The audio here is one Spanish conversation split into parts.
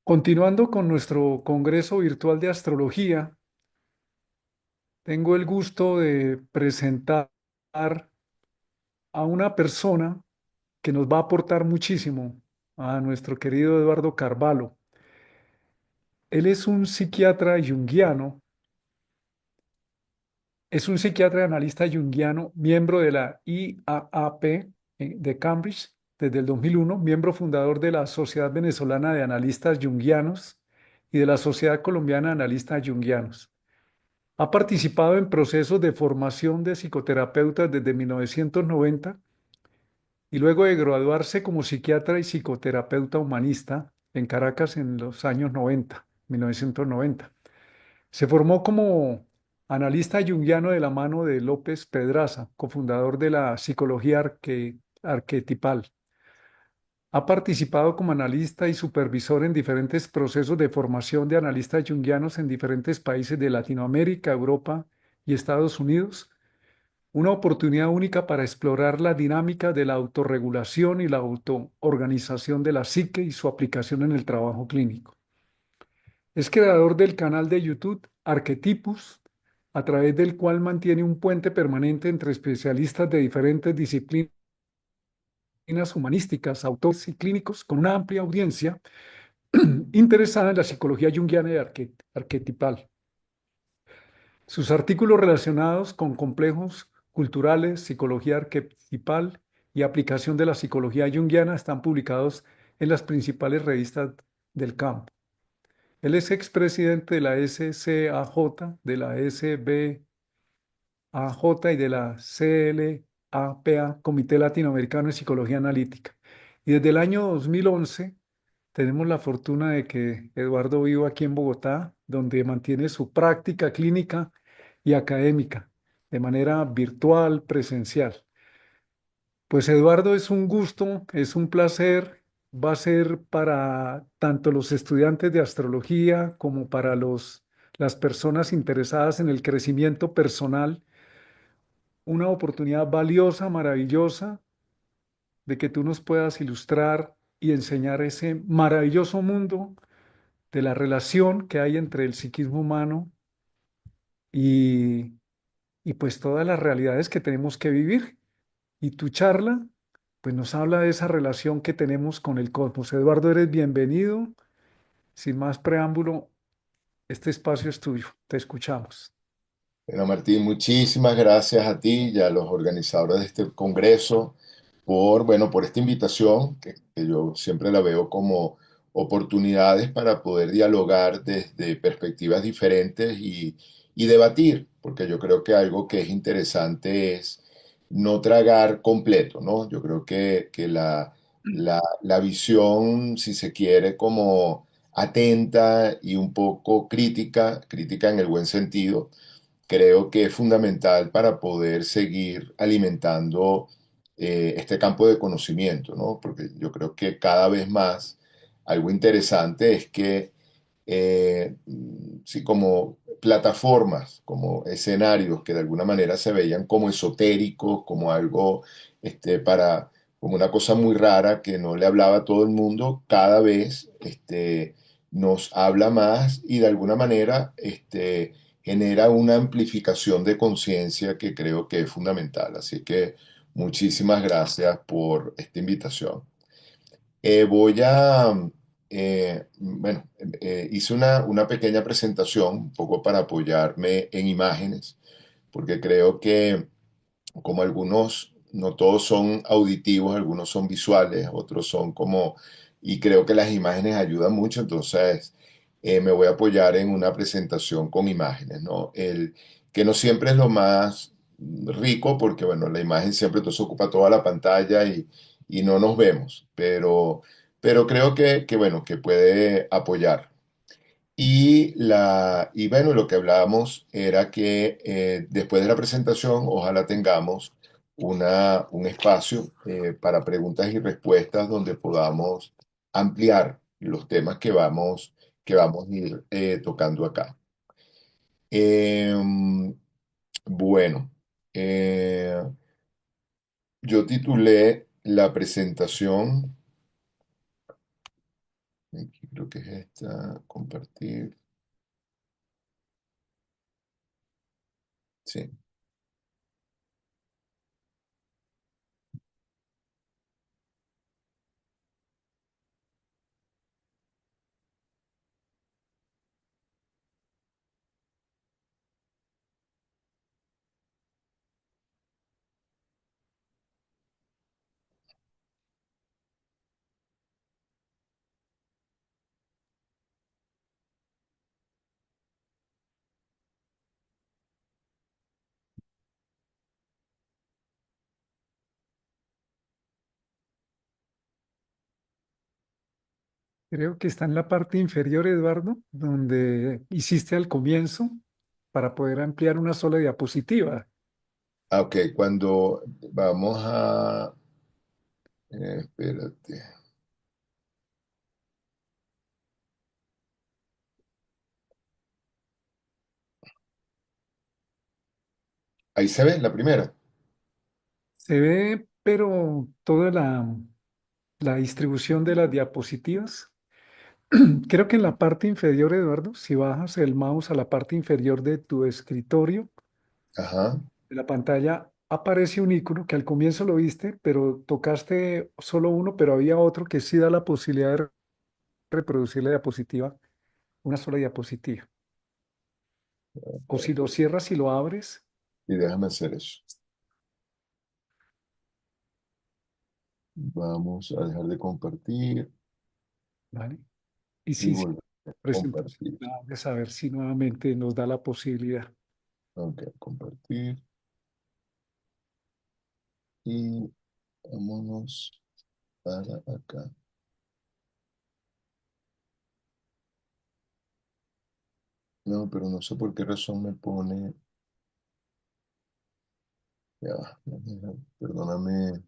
Continuando con nuestro Congreso Virtual de Astrología, tengo el gusto de presentar a una persona que nos va a aportar muchísimo, a nuestro querido Eduardo Carvalho. Él es un psiquiatra junguiano, es un psiquiatra y analista junguiano, miembro de la IAAP de Cambridge desde el 2001, miembro fundador de la Sociedad Venezolana de Analistas Junguianos y de la Sociedad Colombiana de Analistas Junguianos. Ha participado en procesos de formación de psicoterapeutas desde 1990 y luego de graduarse como psiquiatra y psicoterapeuta humanista en Caracas en los años 90, 1990. Se formó como analista junguiano de la mano de López Pedraza, cofundador de la psicología arquetipal. Ha participado como analista y supervisor en diferentes procesos de formación de analistas junguianos en diferentes países de Latinoamérica, Europa y Estados Unidos. Una oportunidad única para explorar la dinámica de la autorregulación y la autoorganización de la psique y su aplicación en el trabajo clínico. Es creador del canal de YouTube Arquetipus, a través del cual mantiene un puente permanente entre especialistas de diferentes disciplinas humanísticas, autores y clínicos, con una amplia audiencia interesada en la psicología junguiana y arquetipal. Sus artículos relacionados con complejos culturales, psicología arquetipal y aplicación de la psicología junguiana están publicados en las principales revistas del campo. Él es expresidente de la SCAJ, de la SBAJ y de la CLAPA, Comité Latinoamericano de Psicología Analítica. Y desde el año 2011 tenemos la fortuna de que Eduardo viva aquí en Bogotá, donde mantiene su práctica clínica y académica de manera virtual, presencial. Pues Eduardo, es un gusto, es un placer, va a ser para tanto los estudiantes de astrología como para las personas interesadas en el crecimiento personal, una oportunidad valiosa, maravillosa, de que tú nos puedas ilustrar y enseñar ese maravilloso mundo de la relación que hay entre el psiquismo humano y, y pues todas las realidades que tenemos que vivir. Y tu charla, pues nos habla de esa relación que tenemos con el cosmos. Eduardo, eres bienvenido. Sin más preámbulo, este espacio es tuyo. Te escuchamos. Bueno, Martín, muchísimas gracias a ti y a los organizadores de este congreso por esta invitación, que yo siempre la veo como oportunidades para poder dialogar desde perspectivas diferentes y debatir, porque yo creo que algo que es interesante es no tragar completo, ¿no? Yo creo que la visión, si se quiere, como atenta y un poco crítica, crítica en el buen sentido, creo que es fundamental para poder seguir alimentando este campo de conocimiento, ¿no? Porque yo creo que cada vez más algo interesante es que, sí, como plataformas, como escenarios que de alguna manera se veían como esotéricos, como algo como una cosa muy rara que no le hablaba a todo el mundo, cada vez nos habla más y de alguna manera genera una amplificación de conciencia que creo que es fundamental. Así que muchísimas gracias por esta invitación. Voy a, bueno, hice una pequeña presentación un poco para apoyarme en imágenes, porque creo que como algunos, no todos son auditivos, algunos son visuales, otros son como, y creo que las imágenes ayudan mucho, entonces me voy a apoyar en una presentación con imágenes, ¿no? Que no siempre es lo más rico, porque bueno, la imagen siempre entonces ocupa toda la pantalla y no nos vemos, pero creo que bueno, que puede apoyar. Y bueno, lo que hablábamos era que después de la presentación, ojalá tengamos un espacio para preguntas y respuestas donde podamos ampliar los temas que vamos a ir tocando acá. Em, bueno, eh, yo titulé la presentación. creo que es esta, compartir. Sí. Creo que está en la parte inferior, Eduardo, donde hiciste al comienzo para poder ampliar una sola diapositiva. Ah, ok, cuando vamos a... espérate. Ahí se ve la primera. Se ve, pero toda la distribución de las diapositivas. Creo que en la parte inferior, Eduardo, si bajas el mouse a la parte inferior de tu escritorio, Ajá. de la pantalla, aparece un icono que al comienzo lo viste, pero tocaste solo uno, pero había otro que sí da la posibilidad de reproducir la diapositiva, una sola diapositiva. O si lo cierras y lo abres, Y déjame hacer eso. Vamos a dejar de compartir ¿vale? Y y si volver a presentación, compartir. a saber si nuevamente nos da la posibilidad. Ok, compartir. Y vámonos para acá. No, pero no sé por qué razón me pone. Ya va, perdóname.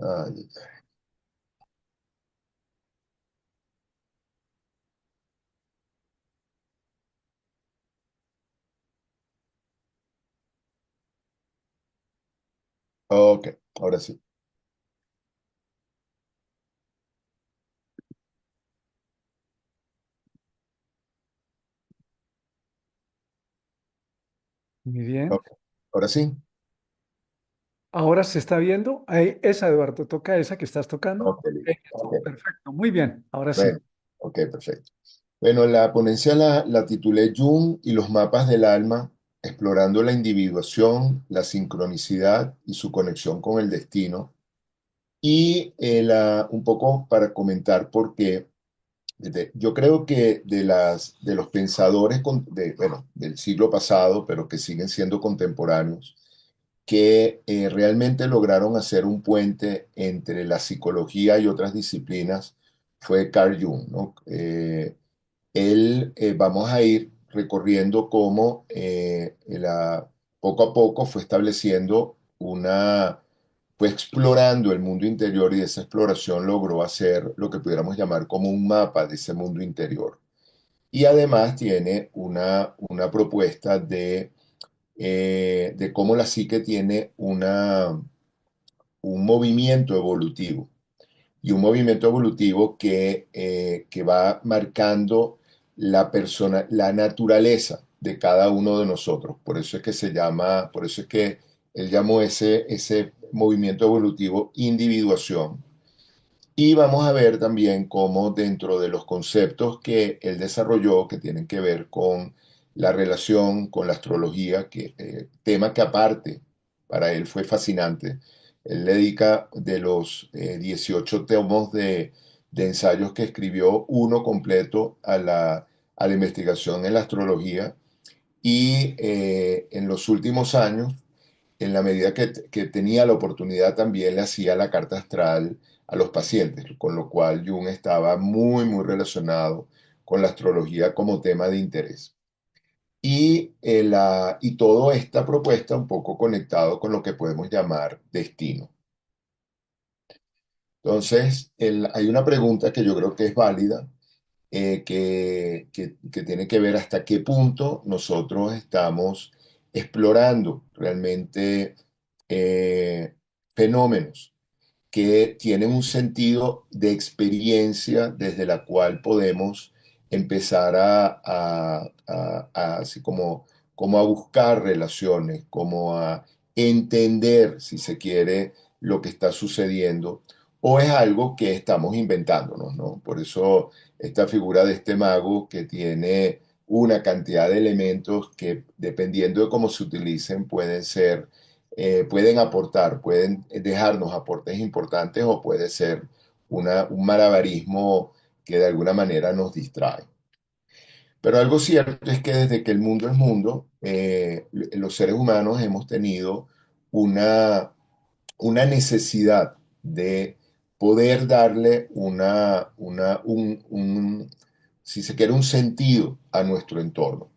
Ay, ok, ahora sí. Muy bien. Ok, ahora sí. Ahora se está viendo. Ahí, esa, Eduardo, toca esa que estás tocando. Ok, listo. Eso, Ok, perfecto. Muy bien. Ahora sí. bueno, ok, perfecto. Bueno, la ponencia la titulé Jung y los mapas del alma, explorando la individuación, la sincronicidad y su conexión con el destino. Y un poco para comentar por qué. Yo creo que de los pensadores bueno, del siglo pasado, pero que siguen siendo contemporáneos, que realmente lograron hacer un puente entre la psicología y otras disciplinas, fue Carl Jung, ¿no? Vamos a ir recorriendo cómo poco a poco fue estableciendo fue explorando el mundo interior y de esa exploración logró hacer lo que pudiéramos llamar como un mapa de ese mundo interior. Y además tiene una propuesta de cómo la psique tiene un movimiento evolutivo y un movimiento evolutivo que va marcando la naturaleza de cada uno de nosotros. Por eso es que por eso es que él llamó ese movimiento evolutivo individuación. Y vamos a ver también cómo dentro de los conceptos que él desarrolló, que tienen que ver con la relación con la astrología, tema que aparte para él fue fascinante. Él le dedica de los 18 tomos de ensayos que escribió, uno completo a la investigación en la astrología. Y en los últimos años, en la medida que tenía la oportunidad, también le hacía la carta astral a los pacientes, con lo cual Jung estaba muy, muy relacionado con la astrología como tema de interés. Y toda esta propuesta un poco conectado con lo que podemos llamar destino. Entonces, hay una pregunta que yo creo que es válida, que tiene que ver hasta qué punto nosotros estamos explorando realmente fenómenos que tienen un sentido de experiencia desde la cual podemos empezar así como a buscar relaciones, como a entender, si se quiere, lo que está sucediendo, o es algo que estamos inventándonos, ¿no? Por eso esta figura de este mago que tiene una cantidad de elementos que, dependiendo de cómo se utilicen, pueden aportar, pueden dejarnos aportes importantes o puede ser un malabarismo que de alguna manera nos distrae. Pero algo cierto es que desde que el mundo es mundo, los seres humanos hemos tenido una, una necesidad de poder darle si se quiere, un sentido a nuestro entorno,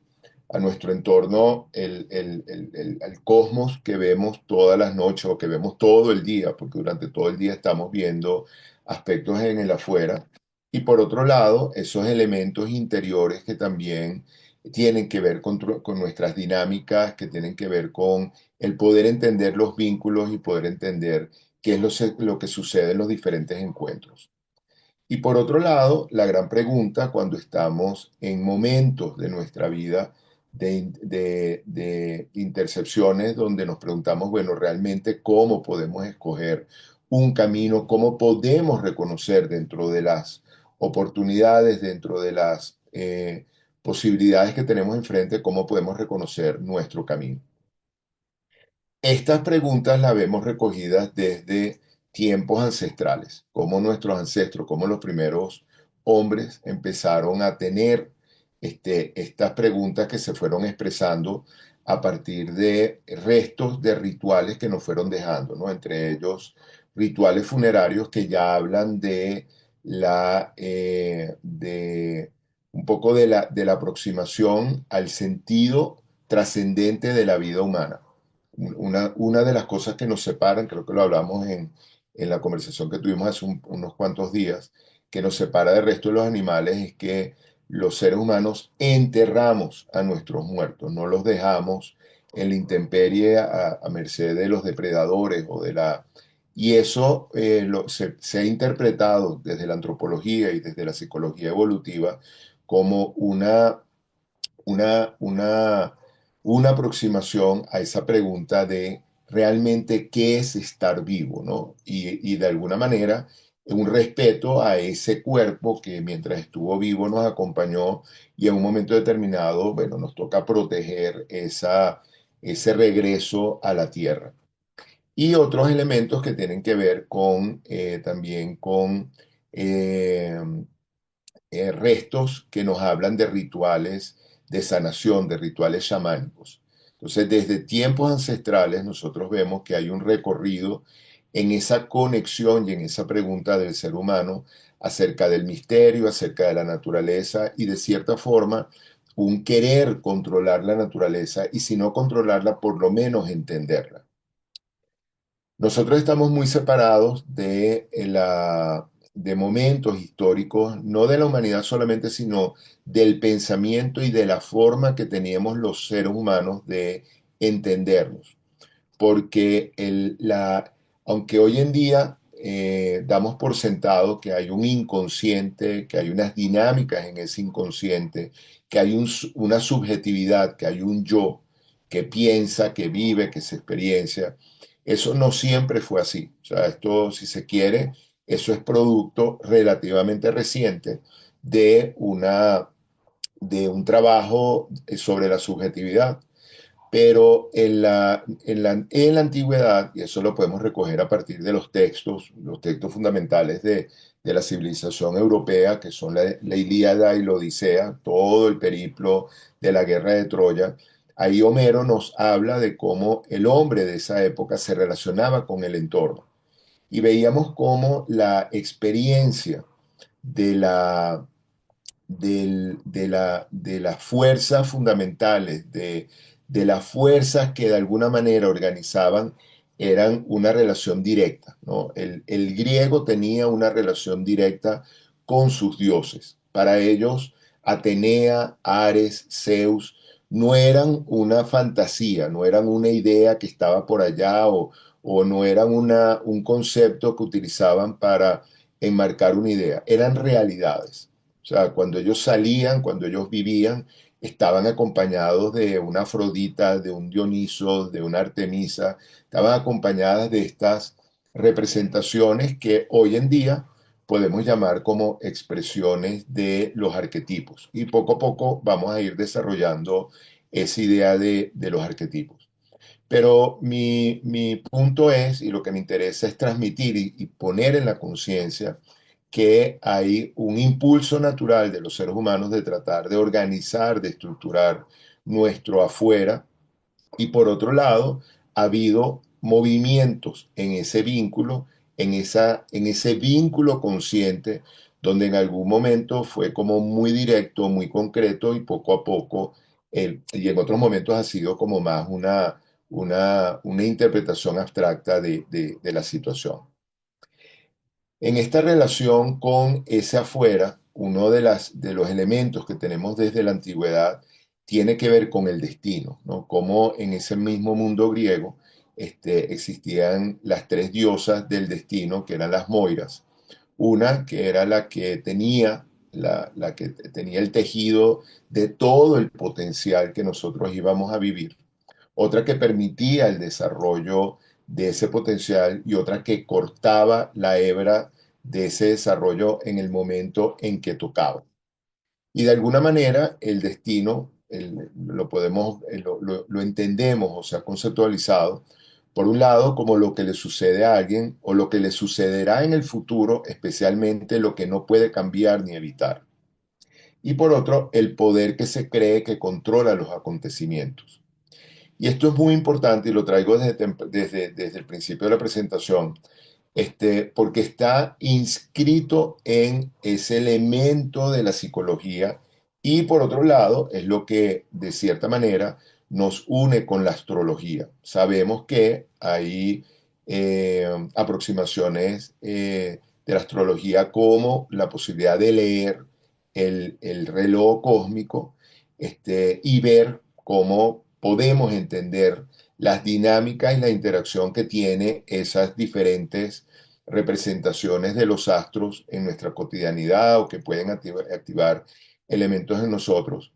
el cosmos que vemos todas las noches o que vemos todo el día, porque durante todo el día estamos viendo aspectos en el afuera. Y por otro lado, esos elementos interiores que también tienen que ver con nuestras dinámicas, que tienen que ver con el poder entender los vínculos y poder entender qué es lo que sucede en los diferentes encuentros. Y por otro lado, la gran pregunta cuando estamos en momentos de nuestra vida de intercepciones donde nos preguntamos, bueno, realmente cómo podemos escoger un camino, cómo podemos reconocer dentro de las oportunidades, dentro de las posibilidades que tenemos enfrente, cómo podemos reconocer nuestro camino. Estas preguntas las vemos recogidas desde tiempos ancestrales, como nuestros ancestros, como los primeros hombres empezaron a tener estas preguntas que se fueron expresando a partir de restos de rituales que nos fueron dejando, ¿no? Entre ellos rituales funerarios que ya hablan de un poco de la aproximación al sentido trascendente de la vida humana. Una de las cosas que nos separan, creo que lo hablamos en la conversación que tuvimos hace unos cuantos días, que nos separa del resto de los animales es que los seres humanos enterramos a nuestros muertos, no los dejamos en la intemperie a merced de los depredadores o de la... Y eso se ha interpretado desde la antropología y desde la psicología evolutiva como una, una aproximación a esa pregunta de realmente qué es estar vivo, ¿no? Y de alguna manera un respeto a ese cuerpo que mientras estuvo vivo nos acompañó y en un momento determinado, bueno, nos toca proteger ese regreso a la tierra. Y otros elementos que tienen que ver también con eh, restos que nos hablan de rituales de sanación, de rituales chamánicos. Entonces, desde tiempos ancestrales nosotros vemos que hay un recorrido en esa conexión y en esa pregunta del ser humano acerca del misterio, acerca de la naturaleza y de cierta forma un querer controlar la naturaleza y si no controlarla, por lo menos entenderla. Nosotros estamos muy separados de momentos históricos, no de la humanidad solamente, sino del pensamiento y de la forma que teníamos los seres humanos de entendernos. Porque aunque hoy en día damos por sentado que hay un inconsciente, que hay unas dinámicas en ese inconsciente, que hay una subjetividad, que hay un yo que piensa, que vive, que se experiencia, eso no siempre fue así. O sea, esto, si se quiere, eso es producto relativamente reciente de de un trabajo sobre la subjetividad. Pero en la antigüedad, y eso lo podemos recoger a partir de los textos fundamentales de la civilización europea, que son la Ilíada y la Odisea, todo el periplo de la guerra de Troya, ahí Homero nos habla de cómo el hombre de esa época se relacionaba con el entorno. Y veíamos cómo la experiencia de de las fuerzas fundamentales, de las fuerzas que de alguna manera organizaban, eran una relación directa, ¿no? El griego tenía una relación directa con sus dioses. Para ellos, Atenea, Ares, Zeus, no eran una fantasía, no eran una idea que estaba por allá o no eran un concepto que utilizaban para enmarcar una idea, eran realidades. O sea, cuando ellos salían, cuando ellos vivían, estaban acompañados de una Afrodita, de un Dioniso, de una Artemisa, estaban acompañadas de estas representaciones que hoy en día podemos llamar como expresiones de los arquetipos. Y poco a poco vamos a ir desarrollando esa idea de los arquetipos. Pero mi punto es, y lo que me interesa es transmitir y poner en la conciencia que hay un impulso natural de los seres humanos de tratar de organizar, de estructurar nuestro afuera, y por otro lado, ha habido movimientos en ese vínculo, en ese vínculo consciente, donde en algún momento fue como muy directo, muy concreto y poco a poco, y en otros momentos ha sido como más una interpretación abstracta de la situación. En esta relación con ese afuera, uno de los elementos que tenemos desde la antigüedad tiene que ver con el destino, ¿no? Como en ese mismo mundo griego existían las tres diosas del destino, que eran las Moiras. Una que era la que tenía, la que tenía el tejido de todo el potencial que nosotros íbamos a vivir, otra que permitía el desarrollo de ese potencial y otra que cortaba la hebra de ese desarrollo en el momento en que tocaba. Y de alguna manera el destino lo podemos, lo entendemos o sea conceptualizado, por un lado, como lo que le sucede a alguien o lo que le sucederá en el futuro, especialmente lo que no puede cambiar ni evitar. Y por otro, el poder que se cree que controla los acontecimientos. Y esto es muy importante y lo traigo desde el principio de la presentación, porque está inscrito en ese elemento de la psicología y por otro lado es lo que de cierta manera nos une con la astrología. Sabemos que hay aproximaciones de la astrología como la posibilidad de leer el reloj cósmico y ver cómo podemos entender las dinámicas y la interacción que tiene esas diferentes representaciones de los astros en nuestra cotidianidad o que pueden activar elementos en nosotros.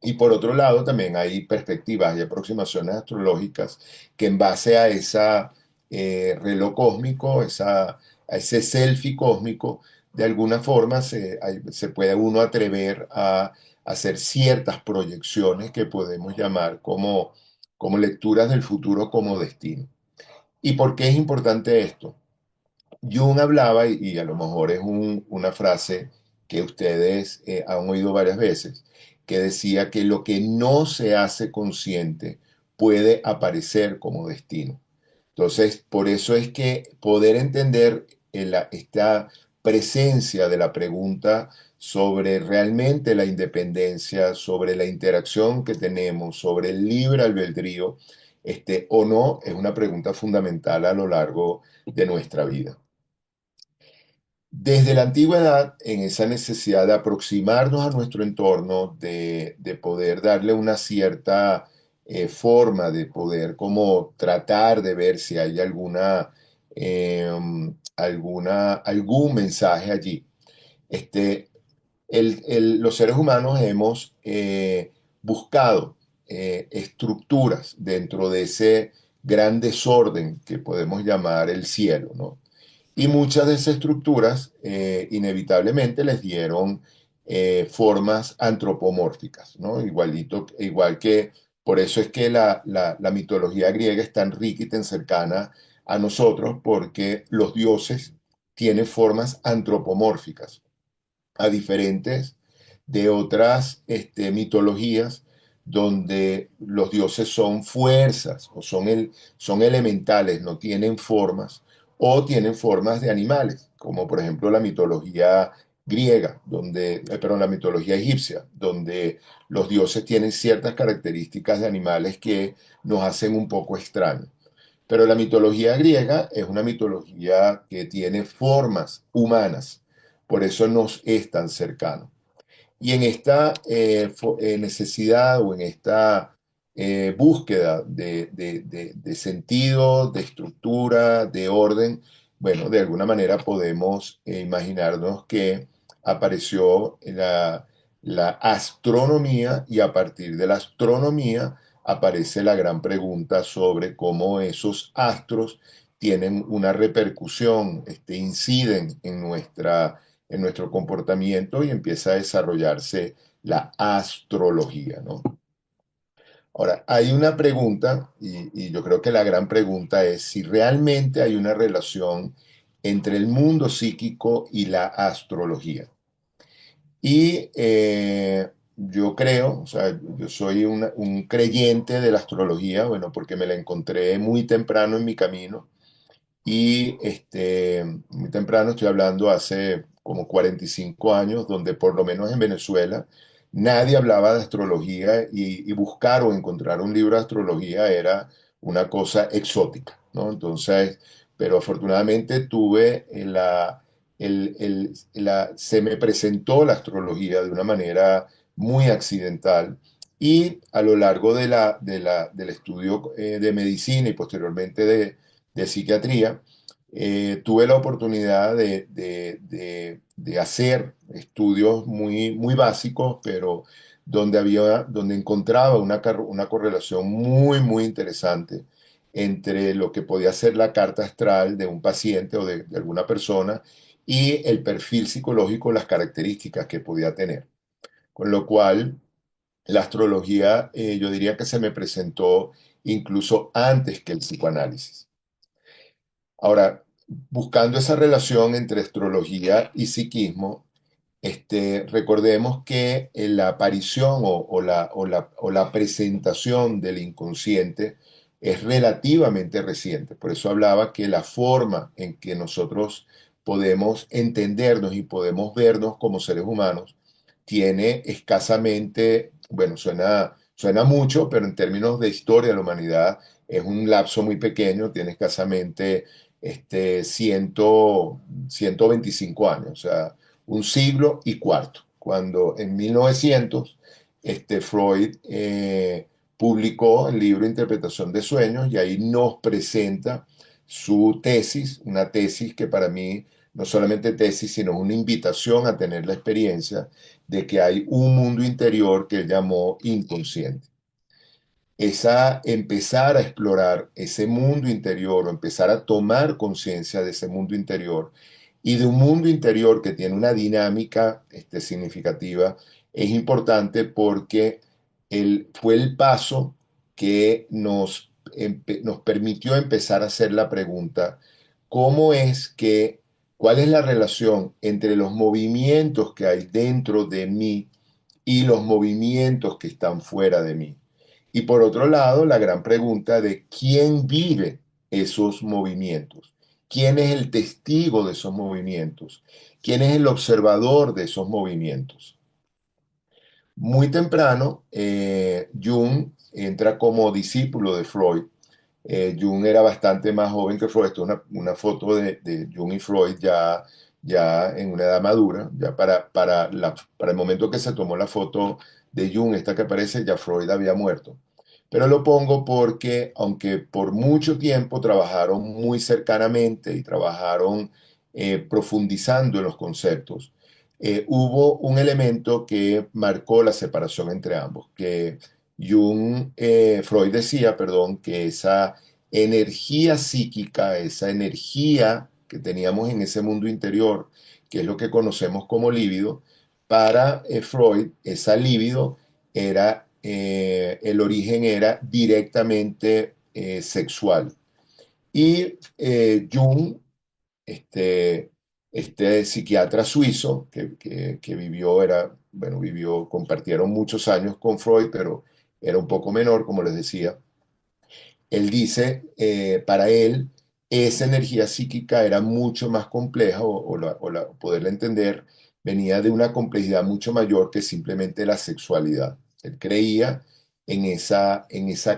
Y por otro lado, también hay perspectivas y aproximaciones astrológicas que en base a esa reloj cósmico, a ese selfie cósmico, de alguna forma se puede uno atrever a hacer ciertas proyecciones que podemos llamar como lecturas del futuro como destino. ¿Y por qué es importante esto? Jung hablaba, y a lo mejor es una frase que ustedes han oído varias veces, que decía que lo que no se hace consciente puede aparecer como destino. Entonces, por eso es que poder entender esta presencia de la pregunta sobre realmente la independencia, sobre la interacción que tenemos, sobre el libre albedrío, o no, es una pregunta fundamental a lo largo de nuestra vida. Desde la antigüedad, en esa necesidad de aproximarnos a nuestro entorno, de poder darle una cierta forma, de poder como tratar de ver si hay eh, algún mensaje allí. Este, los seres humanos hemos buscado estructuras dentro de ese gran desorden que podemos llamar el cielo, ¿no? Y muchas de esas estructuras inevitablemente les dieron formas antropomórficas, ¿no? Igual que por eso es que la mitología griega es tan rica y tan cercana a nosotros, porque los dioses tienen formas antropomórficas a diferentes de otras mitologías donde los dioses son fuerzas o son elementales, no tienen formas o tienen formas de animales, como por ejemplo la mitología griega, perdón, la mitología egipcia, donde los dioses tienen ciertas características de animales que nos hacen un poco extraños. Pero la mitología griega es una mitología que tiene formas humanas, por eso nos es tan cercano. Y en esta necesidad o en esta búsqueda de sentido, de estructura, de orden, bueno, de alguna manera podemos imaginarnos que apareció la astronomía y a partir de la astronomía aparece la gran pregunta sobre cómo esos astros tienen una repercusión, inciden en nuestro comportamiento y empieza a desarrollarse la astrología, ¿no? Ahora, hay una pregunta, y yo creo que la gran pregunta es si realmente hay una relación entre el mundo psíquico y la astrología. Y yo creo, o sea, yo soy un creyente de la astrología, bueno, porque me la encontré muy temprano en mi camino y muy temprano, estoy hablando hace como 45 años, donde por lo menos en Venezuela nadie hablaba de astrología y buscar o encontrar un libro de astrología era una cosa exótica, ¿no? Entonces, pero afortunadamente tuve se me presentó la astrología de una manera muy accidental y a lo largo del estudio de medicina y posteriormente de psiquiatría, tuve la oportunidad de hacer estudios muy básicos, pero donde encontraba una correlación muy interesante entre lo que podía ser la carta astral de un paciente o de alguna persona y el perfil psicológico, las características que podía tener. Con lo cual, la astrología, yo diría que se me presentó incluso antes que el psicoanálisis. Ahora, buscando esa relación entre astrología y psiquismo, recordemos que la aparición o la presentación del inconsciente es relativamente reciente. Por eso hablaba que la forma en que nosotros podemos entendernos y podemos vernos como seres humanos tiene escasamente, bueno, suena mucho, pero en términos de historia de la humanidad es un lapso muy pequeño, tiene escasamente 100, 125 años, o sea, un siglo y cuarto, cuando en 1900 Freud publicó el libro Interpretación de Sueños y ahí nos presenta su tesis, una tesis que para mí no solamente tesis, sino una invitación a tener la experiencia de que hay un mundo interior que él llamó inconsciente. Esa empezar a explorar ese mundo interior o empezar a tomar conciencia de ese mundo interior y de un mundo interior que tiene una dinámica significativa es importante porque fue el paso que nos permitió empezar a hacer la pregunta, ¿cómo es que, cuál es la relación entre los movimientos que hay dentro de mí y los movimientos que están fuera de mí? Y por otro lado, la gran pregunta de quién vive esos movimientos, quién es el testigo de esos movimientos, quién es el observador de esos movimientos. Muy temprano, Jung entra como discípulo de Freud. Jung era bastante más joven que Freud. Esto es una foto de Jung y Freud ya en una edad madura, ya para el momento que se tomó la foto de Jung, esta que aparece, ya Freud había muerto. Pero lo pongo porque, aunque por mucho tiempo trabajaron muy cercanamente y trabajaron profundizando en los conceptos, hubo un elemento que marcó la separación entre ambos, que Freud decía, perdón, que esa energía psíquica, esa energía que teníamos en ese mundo interior, que es lo que conocemos como líbido, para Freud, esa líbido el origen era directamente sexual. Y Jung, este, este psiquiatra suizo que vivió, compartieron muchos años con Freud, pero era un poco menor, como les decía. Él dice, para él, esa energía psíquica era mucho más compleja poderla entender, venía de una complejidad mucho mayor que simplemente la sexualidad. Él creía en esa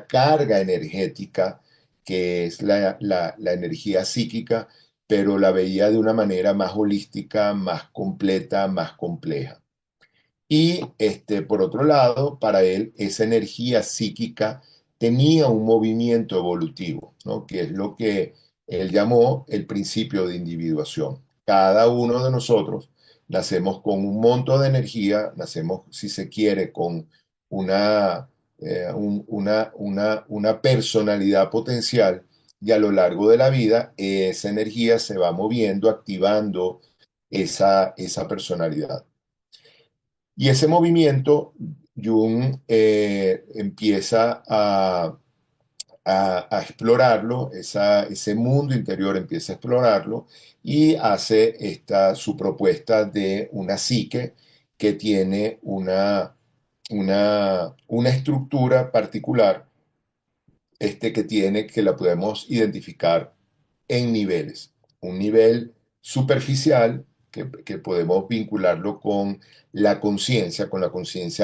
carga energética que es la energía psíquica, pero la veía de una manera más holística, más completa, más compleja. Y por otro lado, para él esa energía psíquica tenía un movimiento evolutivo, ¿no? Que es lo que él llamó el principio de individuación. Cada uno de nosotros nacemos con un monto de energía, nacemos, si se quiere, con una, una personalidad potencial y a lo largo de la vida esa energía se va moviendo, activando esa personalidad. Y ese movimiento, Jung empieza a explorarlo, ese mundo interior empieza a explorarlo y hace su propuesta de una psique que tiene una estructura particular que la podemos identificar en niveles. Un nivel superficial que podemos vincularlo con la conciencia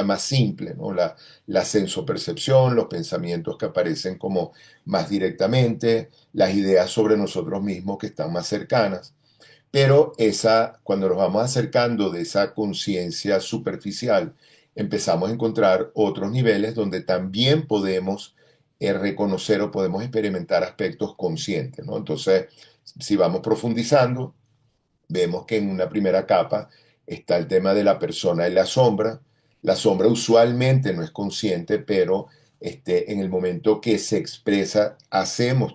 más simple, ¿no? La sensopercepción, los pensamientos que aparecen como más directamente, las ideas sobre nosotros mismos que están más cercanas. Pero cuando nos vamos acercando de esa conciencia superficial, empezamos a encontrar otros niveles donde también podemos reconocer o podemos experimentar aspectos conscientes, ¿no? Entonces, si vamos profundizando, vemos que en una primera capa está el tema de la persona y la sombra. La sombra usualmente no es consciente, pero en el momento que se expresa,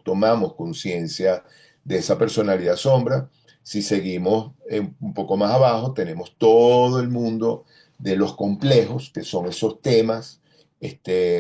tomamos conciencia de esa personalidad sombra. Si seguimos un poco más abajo, tenemos todo el mundo de los complejos, que son esos temas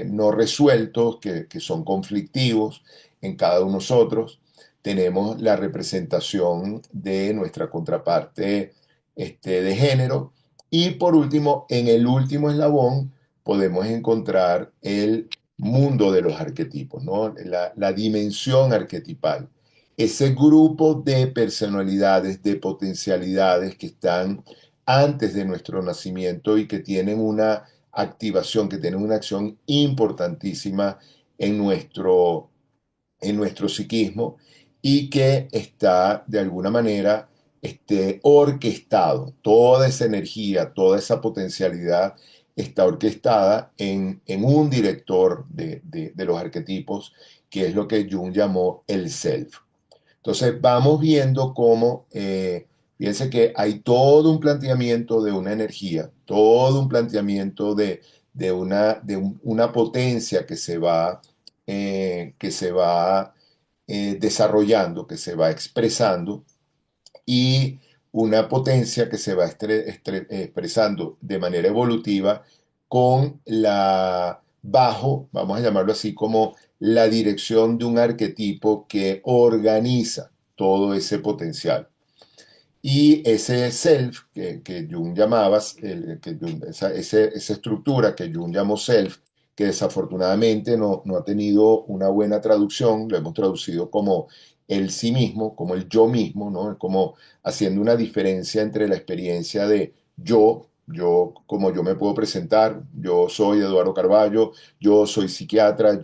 no resueltos, que son conflictivos en cada uno de nosotros. Tenemos la representación de nuestra contraparte de género. Y por último, en el último eslabón, podemos encontrar el mundo de los arquetipos, ¿no? La dimensión arquetipal. Ese grupo de personalidades, de potencialidades que están antes de nuestro nacimiento y que tienen una activación, que tienen una acción importantísima en nuestro psiquismo y que está de alguna manera orquestado. Toda esa energía, toda esa potencialidad está orquestada en un director de los arquetipos, que es lo que Jung llamó el self. Entonces vamos viendo cómo, fíjense que hay todo un planteamiento de una energía, todo un planteamiento una potencia que se va desarrollando, que se va expresando y una potencia que se va expresando de manera evolutiva vamos a llamarlo así, como la dirección de un arquetipo que organiza todo ese potencial. Y ese self que Jung llamaba, esa estructura que Jung llamó self, que desafortunadamente no ha tenido una buena traducción, lo hemos traducido como el sí mismo, como el yo mismo, ¿no? Es como haciendo una diferencia entre la experiencia de como yo me puedo presentar, yo soy Eduardo Carballo, yo soy psiquiatra,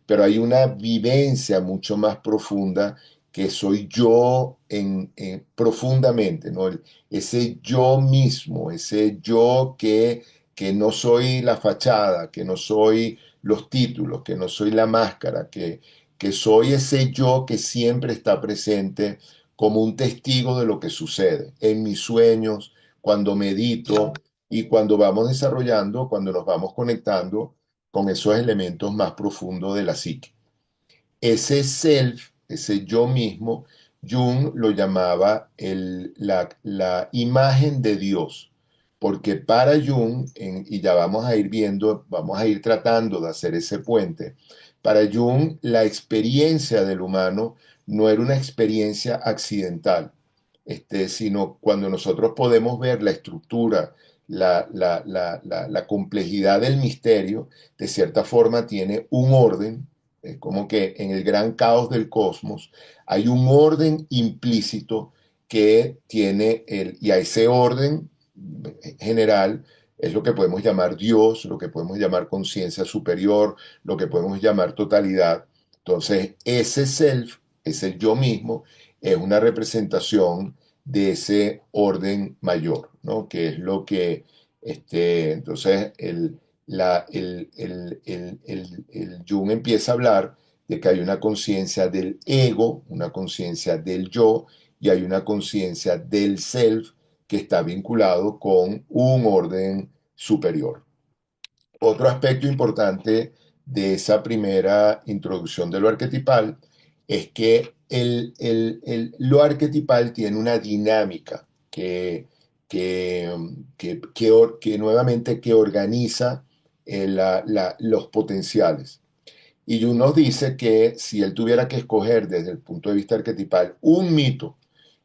pero hay una vivencia mucho más profunda que soy yo profundamente, ¿no? Ese yo mismo, ese yo que no soy la fachada, que no soy los títulos, que no soy la máscara, que soy ese yo que siempre está presente como un testigo de lo que sucede en mis sueños, cuando medito y cuando vamos desarrollando, cuando nos vamos conectando con esos elementos más profundos de la psique. Ese self, ese yo mismo, Jung lo llamaba la imagen de Dios, porque para Jung, y ya vamos a ir viendo, vamos a ir tratando de hacer ese puente, para Jung la experiencia del humano no era una experiencia accidental, sino cuando nosotros podemos ver la estructura, la complejidad del misterio, de cierta forma tiene un orden. Es como que en el gran caos del cosmos hay un orden implícito que y a ese orden general es lo que podemos llamar Dios, lo que podemos llamar conciencia superior, lo que podemos llamar totalidad. Entonces, ese self, ese yo mismo, es una representación de ese orden mayor, ¿no? Que es lo que Entonces, el Jung empieza a hablar de que hay una conciencia del ego, una conciencia del yo, y hay una conciencia del self que está vinculado con un orden superior. Otro aspecto importante de esa primera introducción de lo arquetipal es que lo arquetipal tiene una dinámica que nuevamente que organiza los potenciales. Y Jung nos dice que si él tuviera que escoger desde el punto de vista arquetipal un mito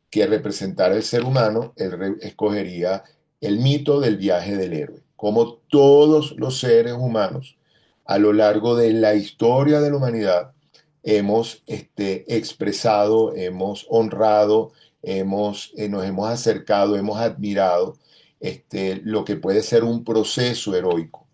que representara el ser humano, él escogería el mito del viaje del héroe. Como todos los seres humanos a lo largo de la historia de la humanidad hemos expresado, hemos honrado, nos hemos acercado, hemos admirado lo que puede ser un proceso heroico.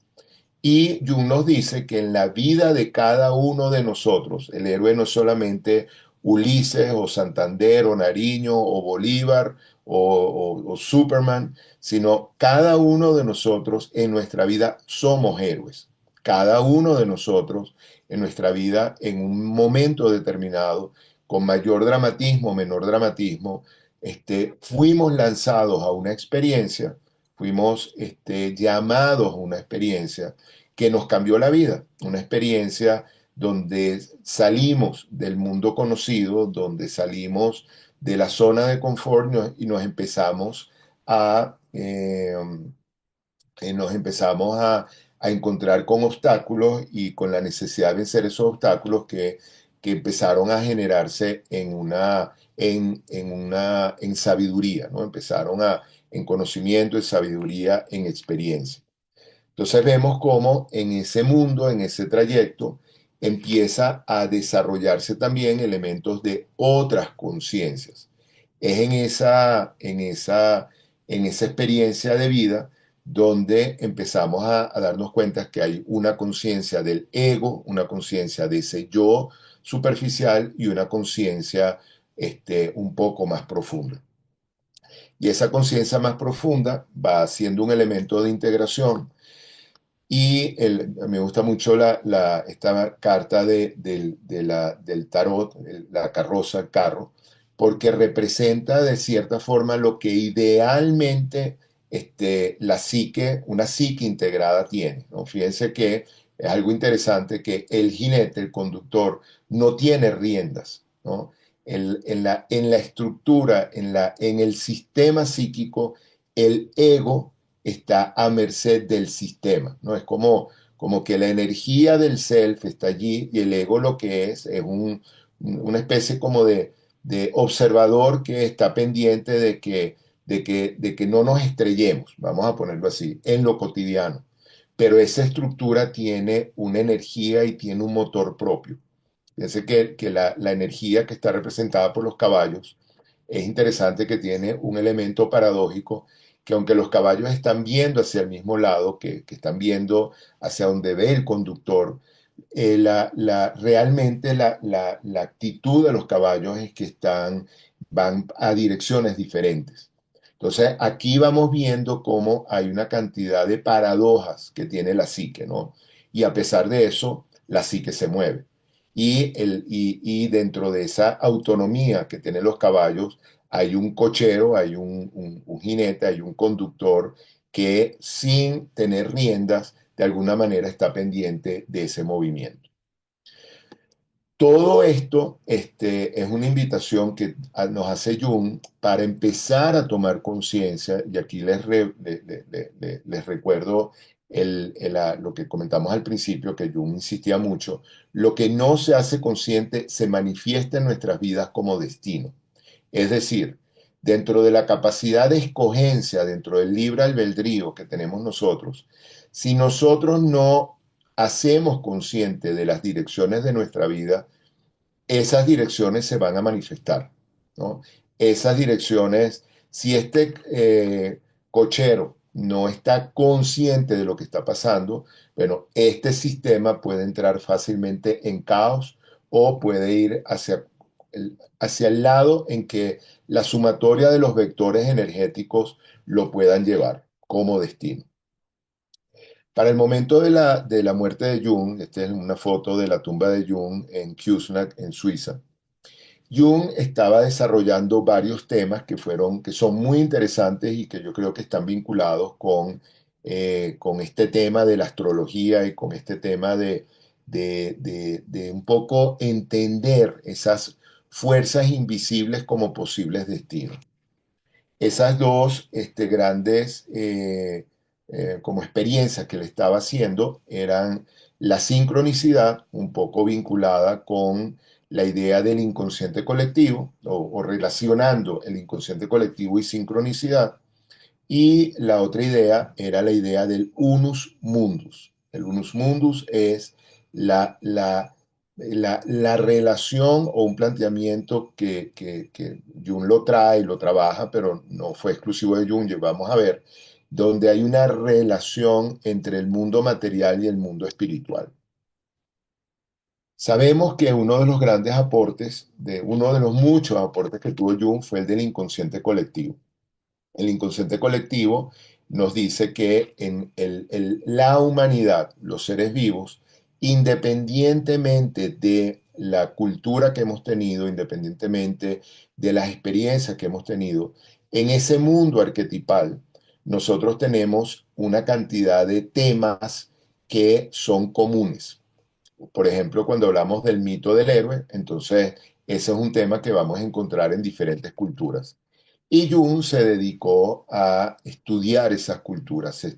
Y Jung nos dice que en la vida de cada uno de nosotros, el héroe no es solamente Ulises o Santander o Nariño o Bolívar o Superman, sino cada uno de nosotros en nuestra vida somos héroes. Cada uno de nosotros en nuestra vida, en un momento determinado, con mayor dramatismo, menor dramatismo, fuimos lanzados a una experiencia, fuimos llamados a una experiencia que nos cambió la vida, una experiencia donde salimos del mundo conocido, donde salimos de la zona de confort y nos empezamos a encontrar con obstáculos y con la necesidad de vencer esos obstáculos que empezaron a generarse en sabiduría, ¿no? En conocimiento, en sabiduría, en experiencia. Entonces vemos cómo en ese mundo, en ese trayecto, empieza a desarrollarse también elementos de otras conciencias. Es en esa experiencia de vida donde empezamos a darnos cuenta que hay una conciencia del ego, una conciencia de ese yo superficial y una conciencia un poco más profunda. Y esa conciencia más profunda va siendo un elemento de integración y me gusta mucho esta carta del tarot, la carroza, el carro, porque representa de cierta forma lo que idealmente una psique integrada tiene, ¿no? Fíjense que es algo interesante que el jinete, el conductor, no tiene riendas, ¿no? En la estructura, en el sistema psíquico, el ego está a merced del sistema, ¿no? Es como que la energía del self está allí y el ego lo que es una especie como de observador que está pendiente de que no nos estrellemos, vamos a ponerlo así, en lo cotidiano. Pero esa estructura tiene una energía y tiene un motor propio. Fíjense que la energía que está representada por los caballos es interesante que tiene un elemento paradójico que aunque los caballos están viendo hacia el mismo lado, que están viendo hacia donde ve el conductor, realmente la actitud de los caballos es que van a direcciones diferentes. Entonces aquí vamos viendo cómo hay una cantidad de paradojas que tiene la psique, ¿no? Y a pesar de eso, la psique se mueve. Y dentro de esa autonomía que tienen los caballos, hay un cochero, hay un jinete, hay un conductor que sin tener riendas, de alguna manera está pendiente de ese movimiento. Todo esto es una invitación que nos hace Jung para empezar a tomar conciencia, y aquí les recuerdo lo que comentamos al principio, que Jung insistía mucho, lo que no se hace consciente se manifiesta en nuestras vidas como destino. Es decir, dentro de la capacidad de escogencia, dentro del libre albedrío que tenemos nosotros, si nosotros no hacemos consciente de las direcciones de nuestra vida, esas direcciones se van a manifestar, ¿no? Esas direcciones, si cochero no está consciente de lo que está pasando, bueno, este sistema puede entrar fácilmente en caos o puede ir hacia el lado en que la sumatoria de los vectores energéticos lo puedan llevar como destino. Para el momento de la muerte de Jung, esta es una foto de la tumba de Jung en Küsnacht, en Suiza. Jung estaba desarrollando varios temas que son muy interesantes y que yo creo que están vinculados con este tema de la astrología y con este tema de un poco entender esas fuerzas invisibles como posibles destinos. Esas dos grandes como experiencias que le estaba haciendo eran la sincronicidad, un poco vinculada con la idea del inconsciente colectivo o relacionando el inconsciente colectivo y sincronicidad, y la otra idea era la idea del unus mundus. El unus mundus es la, la, la relación o un planteamiento que Jung lo trae, lo trabaja, pero no fue exclusivo de Jung, vamos a ver, donde hay una relación entre el mundo material y el mundo espiritual. Sabemos que uno de los grandes aportes, uno de los muchos aportes que tuvo Jung fue el del inconsciente colectivo. El inconsciente colectivo nos dice que en la humanidad, los seres vivos, independientemente de la cultura que hemos tenido, independientemente de las experiencias que hemos tenido, en ese mundo arquetipal, nosotros tenemos una cantidad de temas que son comunes. Por ejemplo, cuando hablamos del mito del héroe, entonces ese es un tema que vamos a encontrar en diferentes culturas. Y Jung se dedicó a estudiar esas culturas, se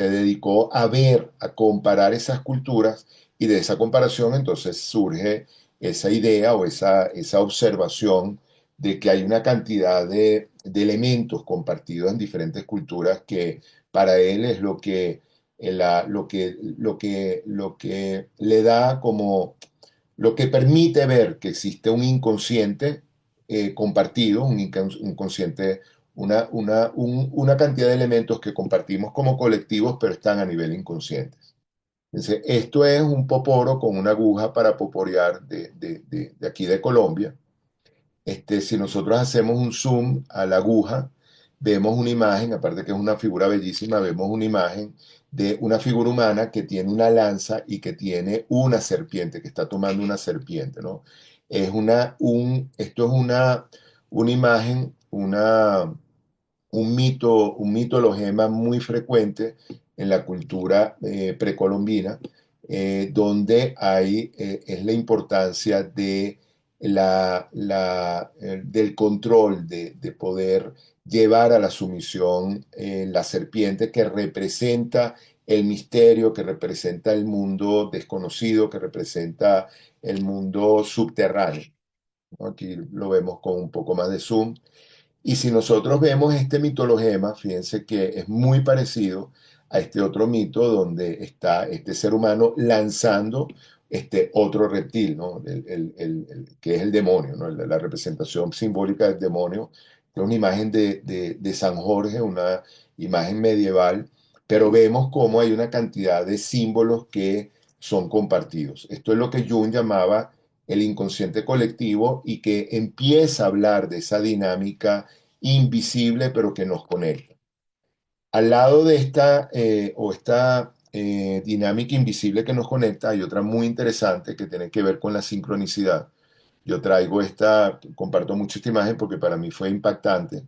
dedicó a ver, a comparar esas culturas, y de esa comparación entonces surge esa idea o esa observación de que hay una cantidad de elementos compartidos en diferentes culturas que para él es lo que le da como lo que permite ver que existe un inconsciente compartido, un inconsciente, una cantidad de elementos que compartimos como colectivos, pero están a nivel inconsciente. Entonces, esto es un poporo con una aguja para poporear de aquí de Colombia. Si nosotros hacemos un zoom a la aguja, vemos una imagen, aparte que es una figura bellísima, vemos una imagen de una figura humana que tiene una lanza y que tiene una serpiente, que está tomando una serpiente, ¿no? Esto es una imagen, un mitologema muy frecuente en la cultura precolombina, donde es la importancia del control, de poder llevar a la sumisión la serpiente que representa el misterio, que representa el mundo desconocido, que representa el mundo subterráneo, ¿no? Aquí lo vemos con un poco más de zoom. Y si nosotros vemos este mitologema, fíjense que es muy parecido a este otro mito donde está este ser humano lanzando este otro reptil, ¿no? Que es el demonio, ¿no? La representación simbólica del demonio. Es una imagen de San Jorge, una imagen medieval, pero vemos cómo hay una cantidad de símbolos que son compartidos. Esto es lo que Jung llamaba el inconsciente colectivo y que empieza a hablar de esa dinámica invisible pero que nos conecta. Al lado de esta dinámica invisible que nos conecta hay otra muy interesante que tiene que ver con la sincronicidad. Yo comparto mucho esta imagen porque para mí fue impactante.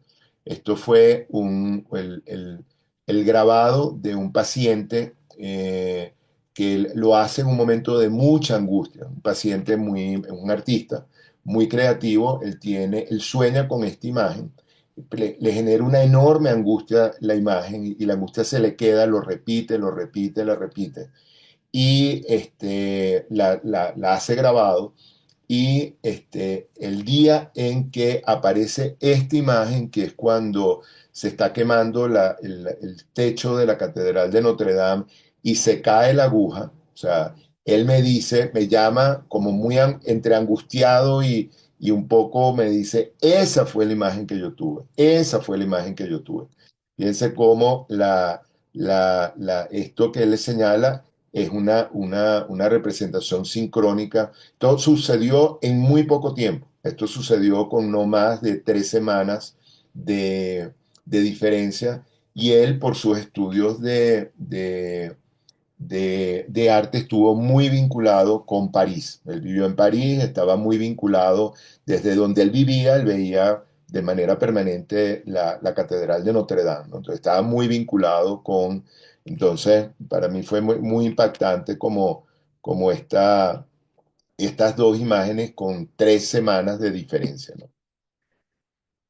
Esto fue el grabado de un paciente que lo hace en un momento de mucha angustia. Un paciente un artista muy creativo, él sueña con esta imagen, le genera una enorme angustia la imagen y la angustia se le queda, lo repite, lo repite, lo repite. Y la hace grabado y el día en que aparece esta imagen, que es cuando se está quemando el techo de la Catedral de Notre Dame y se cae la aguja, o sea, él me dice, me llama como muy entre angustiado y un poco me dice, esa fue la imagen que yo tuve, esa fue la imagen que yo tuve. Fíjense cómo esto que él le señala es una representación sincrónica. Todo sucedió en muy poco tiempo. Esto sucedió con no más de 3 semanas de diferencia y él por sus estudios de arte estuvo muy vinculado con París. Él vivió en París, estaba muy vinculado desde donde él vivía, él veía de manera permanente la Catedral de Notre Dame, ¿no? Entonces estaba muy vinculado con, entonces para mí fue muy impactante como estas dos imágenes con 3 semanas de diferencia, ¿no?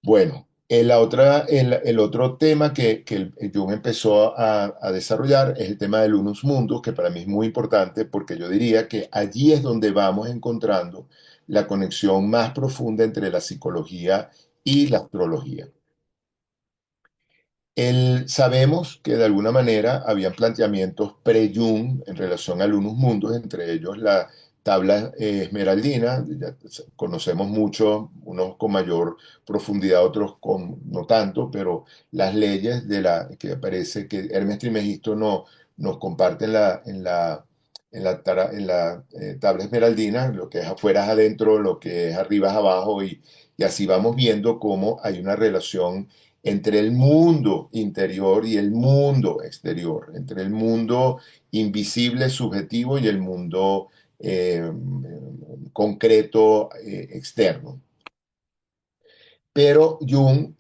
Bueno, el otro tema que el Jung empezó a desarrollar es el tema del unus mundus, que para mí es muy importante porque yo diría que allí es donde vamos encontrando la conexión más profunda entre la psicología y la astrología. Sabemos que de alguna manera habían planteamientos pre-Jung en relación al unus mundus, entre ellos la tabla esmeraldina. Ya conocemos mucho, unos con mayor profundidad, otros con no tanto, pero las leyes que aparece que Hermes Trismegisto nos comparte en la tabla esmeraldina, lo que es afuera es adentro, lo que es arriba es abajo, y así vamos viendo cómo hay una relación entre el mundo interior y el mundo exterior, entre el mundo invisible, subjetivo, y el mundo concreto, externo. Pero Jung,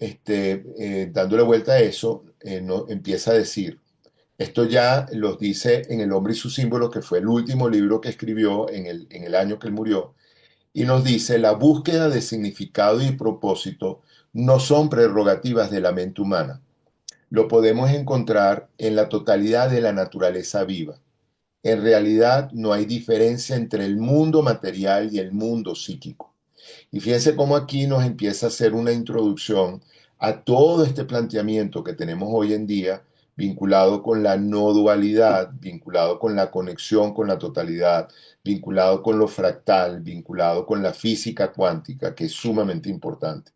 dándole vuelta a eso, empieza a decir, esto ya los dice en El hombre y sus símbolos, que fue el último libro que escribió en el año que él murió, y nos dice, la búsqueda de significado y propósito no son prerrogativas de la mente humana, lo podemos encontrar en la totalidad de la naturaleza viva. En realidad no hay diferencia entre el mundo material y el mundo psíquico. Y fíjense cómo aquí nos empieza a hacer una introducción a todo este planteamiento que tenemos hoy en día, vinculado con la no dualidad, vinculado con la conexión con la totalidad, vinculado con lo fractal, vinculado con la física cuántica, que es sumamente importante.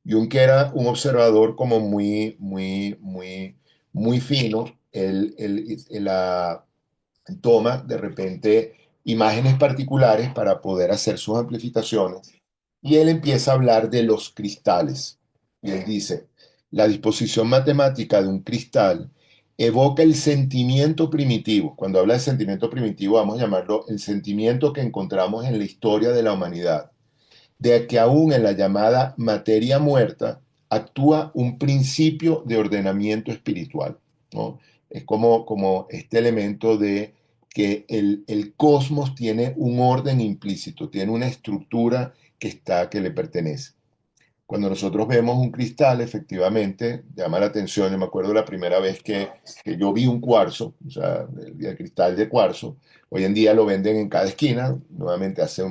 Jung, que era un observador como muy fino, él toma de repente imágenes particulares para poder hacer sus amplificaciones, y él empieza a hablar de los cristales. Y él dice, la disposición matemática de un cristal evoca el sentimiento primitivo. Cuando habla de sentimiento primitivo, vamos a llamarlo el sentimiento que encontramos en la historia de la humanidad, de que aún en la llamada materia muerta actúa un principio de ordenamiento espiritual, ¿no? Es como este elemento de que el cosmos tiene un orden implícito, tiene una estructura que le pertenece. Cuando nosotros vemos un cristal, efectivamente, llama la atención. Yo me acuerdo la primera vez que yo vi un cuarzo, o sea, el cristal de cuarzo. Hoy en día lo venden en cada esquina. Nuevamente, hace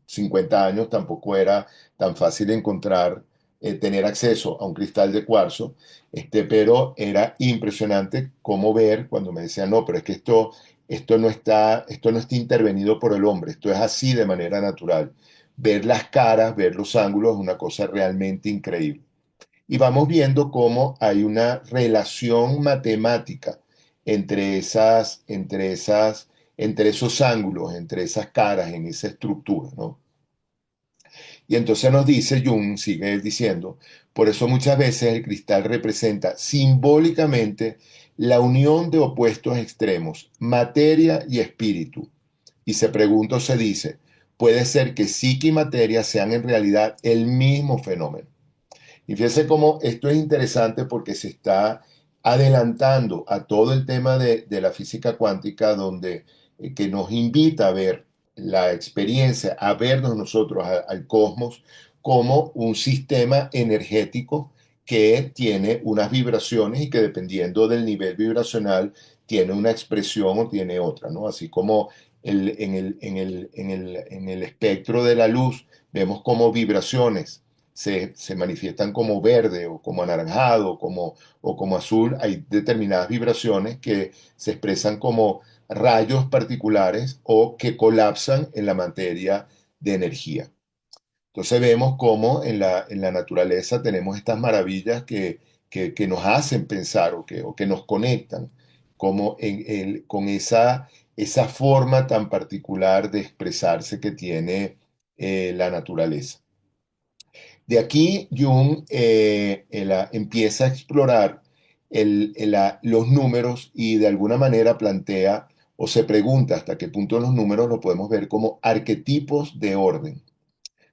50 años tampoco era tan fácil encontrar, tener acceso a un cristal de cuarzo. Pero era impresionante cómo ver cuando me decían, no, pero es que esto no está intervenido por el hombre, esto es así de manera natural. Ver las caras, ver los ángulos es una cosa realmente increíble. Y vamos viendo cómo hay una relación matemática entre esos ángulos, entre esas caras, en esa estructura, ¿no? Y entonces nos dice Jung, sigue diciendo, por eso muchas veces el cristal representa simbólicamente la unión de opuestos extremos, materia y espíritu. Y se pregunta o se dice, puede ser que psique y materia sean en realidad el mismo fenómeno. Y fíjense cómo esto es interesante porque se está adelantando a todo el tema de la física cuántica, donde que nos invita a ver la experiencia, a vernos nosotros al cosmos como un sistema energético que tiene unas vibraciones y que dependiendo del nivel vibracional tiene una expresión o tiene otra, ¿no? Así como en el espectro de la luz vemos como vibraciones se manifiestan como verde o como anaranjado o como azul. Hay determinadas vibraciones que se expresan como rayos particulares o que colapsan en la materia de energía. Entonces vemos cómo en la naturaleza tenemos estas maravillas que nos hacen pensar o que nos conectan, como con esa forma tan particular de expresarse que tiene la naturaleza. De aquí Jung empieza a explorar los números y de alguna manera plantea o se pregunta hasta qué punto los números los podemos ver como arquetipos de orden.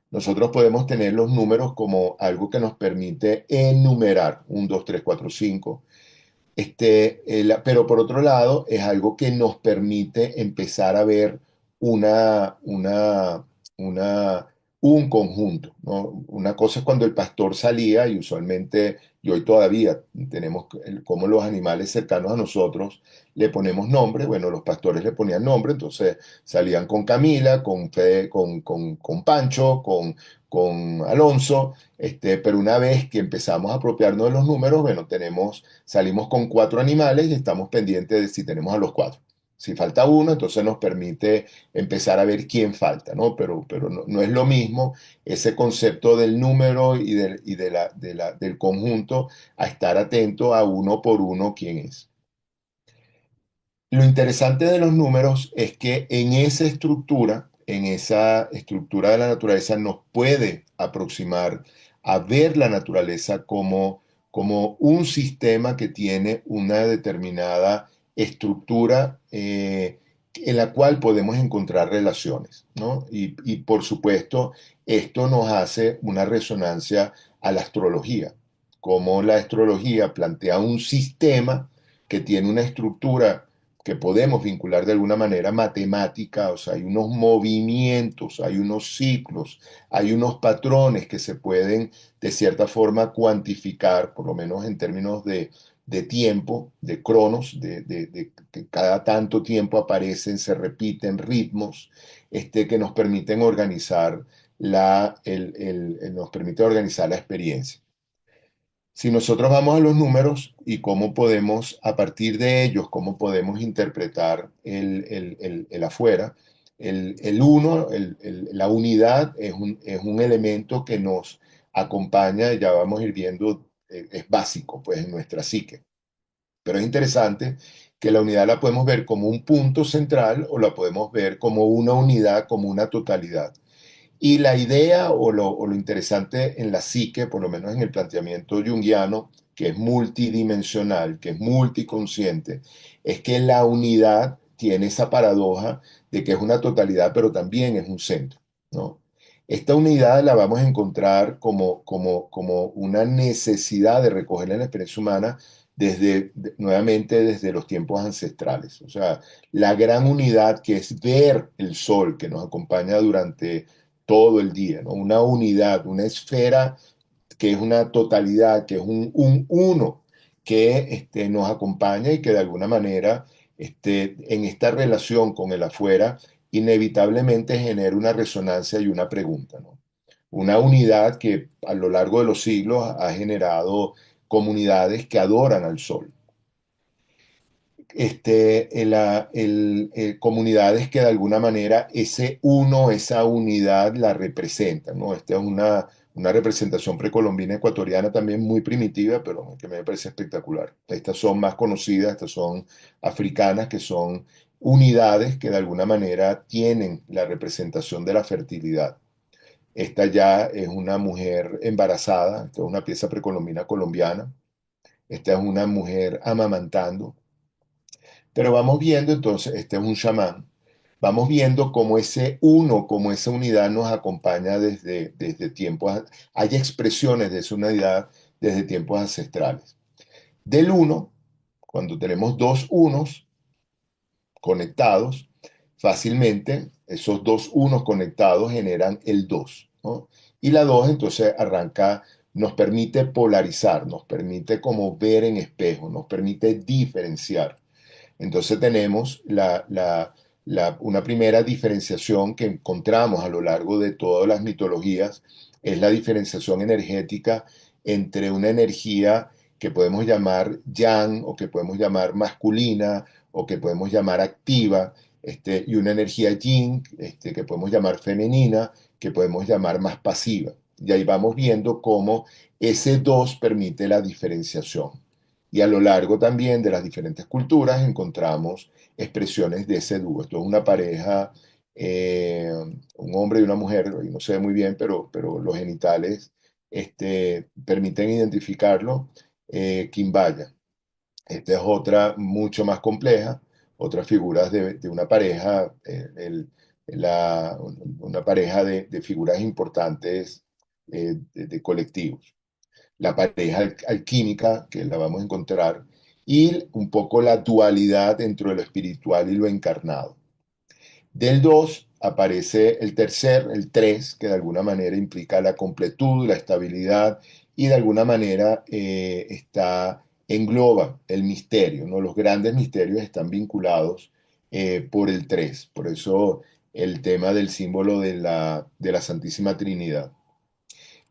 Nosotros podemos tener los números como algo que nos permite enumerar, 1, 2, 3, 4, 5. Pero por otro lado, es algo que nos permite empezar a ver una, una, una, un conjunto, ¿no? Una cosa es cuando el pastor salía, y usualmente, y hoy todavía tenemos como los animales cercanos a nosotros le ponemos nombre. Bueno, los pastores le ponían nombre, entonces salían con Camila, con Pancho, con Alonso. Pero una vez que empezamos a apropiarnos de los números, bueno, salimos con 4 animales y estamos pendientes de si tenemos a los 4. Si falta uno, entonces nos permite empezar a ver quién falta, ¿no? Pero no es lo mismo ese concepto del número del conjunto a estar atento a uno por uno quién es. Lo interesante de los números es que en esa estructura de la naturaleza, nos puede aproximar a ver la naturaleza como un sistema que tiene una determinada estructura, en la cual podemos encontrar relaciones, ¿no? Y por supuesto, esto nos hace una resonancia a la astrología, como la astrología plantea un sistema que tiene una estructura que podemos vincular de alguna manera matemática. O sea, hay unos movimientos, hay unos ciclos, hay unos patrones que se pueden de cierta forma cuantificar, por lo menos en términos de tiempo, de cronos, de que cada tanto tiempo aparecen, se repiten ritmos, que nos permiten organizar nos permite organizar la experiencia. Si nosotros vamos a los números y cómo podemos, a partir de ellos, cómo podemos interpretar el afuera, el uno, la unidad es un elemento que nos acompaña, ya vamos a ir viendo, es básico pues en nuestra psique. Pero es interesante que la unidad la podemos ver como un punto central o la podemos ver como una unidad, como una totalidad. Y la idea o lo interesante en la psique, por lo menos en el planteamiento junguiano, que es multidimensional, que es multiconsciente, es que la unidad tiene esa paradoja de que es una totalidad, pero también es un centro, ¿no? Esta unidad la vamos a encontrar como una necesidad de recoger en la experiencia humana nuevamente desde los tiempos ancestrales. O sea, la gran unidad que es ver el sol que nos acompaña durante todo el día, ¿no? Una unidad, una esfera que es una totalidad, que es un uno, que nos acompaña y que de alguna manera, en esta relación con el afuera, inevitablemente genera una resonancia y una pregunta, ¿no? Una unidad que a lo largo de los siglos ha generado comunidades que adoran al sol. Comunidades que de alguna manera ese uno, esa unidad la representan, ¿no? Esta es una representación precolombina ecuatoriana también muy primitiva, pero que me parece espectacular. Estas son más conocidas, estas son africanas, que son unidades que de alguna manera tienen la representación de la fertilidad. Esta ya es una mujer embarazada, esta es una pieza precolombina colombiana, esta es una mujer amamantando. Pero vamos viendo entonces, este es un chamán, vamos viendo cómo ese uno, cómo esa unidad nos acompaña desde tiempos, hay expresiones de esa unidad desde tiempos ancestrales. Del uno, cuando tenemos dos unos conectados, fácilmente esos dos unos conectados generan el dos, ¿no? Y la dos entonces arranca, nos permite polarizar, nos permite como ver en espejo, nos permite diferenciar. Entonces tenemos una primera diferenciación que encontramos a lo largo de todas las mitologías, es la diferenciación energética entre una energía que podemos llamar yang o que podemos llamar masculina o que podemos llamar activa, y una energía yin, que podemos llamar femenina, que podemos llamar más pasiva. Y ahí vamos viendo cómo ese dos permite la diferenciación. Y a lo largo también de las diferentes culturas encontramos expresiones de ese dúo. Esto es una pareja, eh, un hombre y una mujer, y no se ve muy bien, pero los genitales permiten identificarlo, Quimbaya. Esta es otra mucho más compleja, otras figuras de una pareja, una pareja de figuras importantes de colectivos. La pareja alquímica, que la vamos a encontrar, y un poco la dualidad entre lo espiritual y lo encarnado. Del 2 aparece el tercer, el 3 que de alguna manera implica la completud, la estabilidad y de alguna manera engloba el misterio, ¿no? Los grandes misterios están vinculados por el 3, por eso el tema del símbolo de la Santísima Trinidad.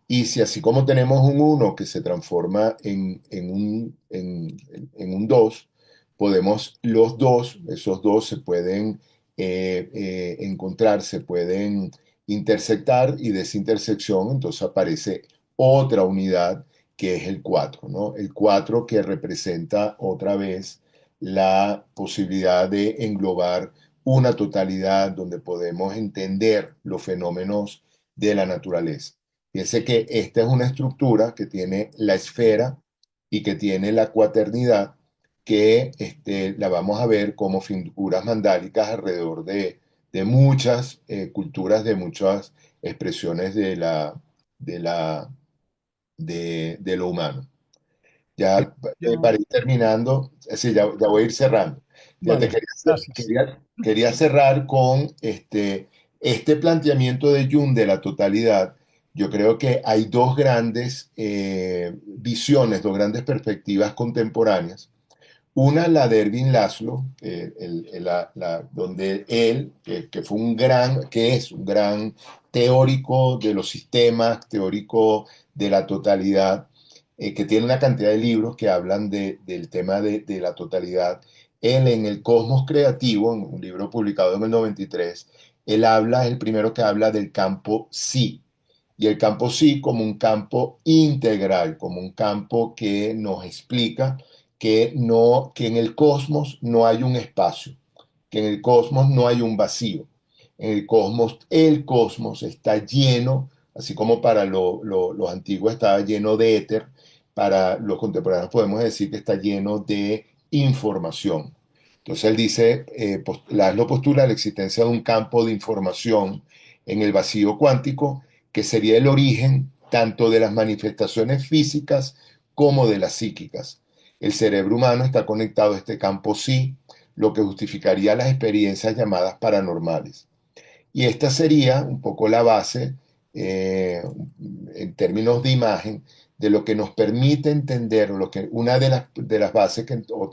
Y si así como tenemos un uno que se transforma en un 2, podemos los dos, esos dos se pueden encontrar, se pueden intersectar y de esa intersección entonces aparece otra unidad que es el 4, ¿no? El 4 que representa otra vez la posibilidad de englobar una totalidad donde podemos entender los fenómenos de la naturaleza. Fíjense que esta es una estructura que tiene la esfera y que tiene la cuaternidad, que la vamos a ver como figuras mandálicas alrededor de muchas culturas, de muchas expresiones de, la, de lo humano. Eh, Ya yo- para ir terminando, sí, ya voy a ir cerrando. Fíjate, vale, gracias. quería cerrar con este planteamiento de Jung de la totalidad. Yo creo que hay dos grandes visiones, dos grandes perspectivas contemporáneas. Una, la de Erwin Laszlo, donde él, que fue que es un gran teórico de los sistemas, teórico de la totalidad, que tiene una cantidad de libros que hablan del tema de la totalidad. Él en El Cosmos Creativo, en un libro publicado en el 93, él habla, es el primero que habla del campo sí. Y el campo sí como un campo integral, como un campo que nos explica que, no, que en el cosmos no hay un espacio, que en el cosmos no hay un vacío. En el cosmos está lleno, así como para los antiguos estaba lleno de éter, para los contemporáneos podemos decir que está lleno de información. Entonces él dice, Laszlo postula la existencia de un campo de información en el vacío cuántico, que sería el origen tanto de las manifestaciones físicas como de las psíquicas. El cerebro humano está conectado a este campo sí, lo que justificaría las experiencias llamadas paranormales. Y esta sería un poco la base, eh, en términos de imagen, de lo que nos permite entender, una de las bases,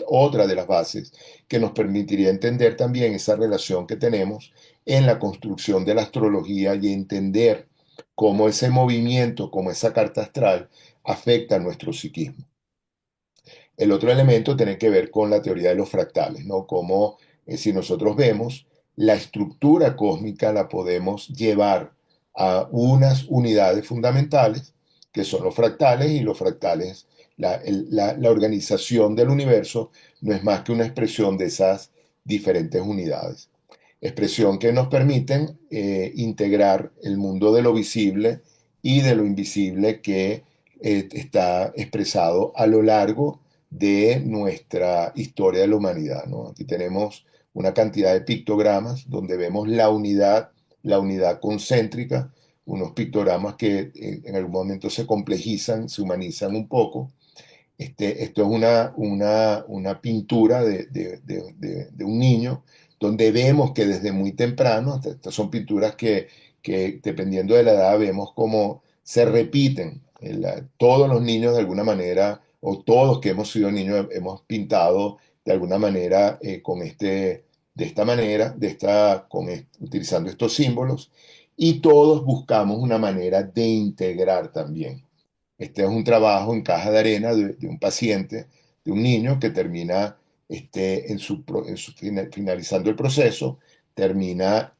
otra de las bases que nos permitiría entender también esa relación que tenemos en la construcción de la astrología y entender cómo ese movimiento, cómo esa carta astral afecta a nuestro psiquismo. El otro elemento tiene que ver con la teoría de los fractales, ¿no? Como si nosotros vemos la estructura cósmica la podemos llevar a unas unidades fundamentales, que son los fractales, y los fractales, la organización del universo no es más que una expresión de esas diferentes unidades. Expresión que nos permiten integrar el mundo de lo visible y de lo invisible que está expresado a lo largo de nuestra historia de la humanidad, ¿no? Aquí tenemos una cantidad de pictogramas donde vemos la unidad concéntrica, unos pictogramas que en algún momento se complejizan, se humanizan un poco. Esto es una pintura de un niño donde vemos que desde muy temprano, estas son pinturas que dependiendo de la edad vemos cómo se repiten. Todos los niños de alguna manera, o todos que hemos sido niños, hemos pintado de alguna manera de esta manera, utilizando estos símbolos, y todos buscamos una manera de integrar también. Este es un trabajo en caja de arena de un paciente, de un niño que termina finalizando el proceso, termina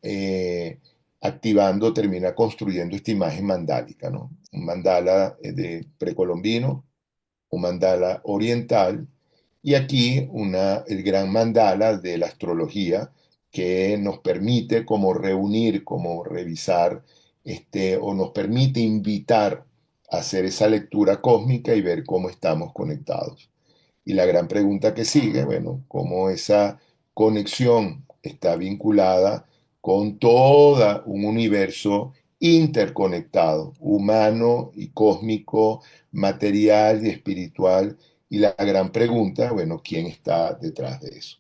termina construyendo esta imagen mandálica, ¿no? Un mandala de precolombino, un mandala oriental y aquí el gran mandala de la astrología que nos permite como reunir, como revisar, o nos permite invitar a hacer esa lectura cósmica y ver cómo estamos conectados. Y la gran pregunta que sigue, bueno, cómo esa conexión está vinculada con todo un universo interconectado, humano y cósmico, material y espiritual. Y la gran pregunta, bueno, ¿quién está detrás de eso?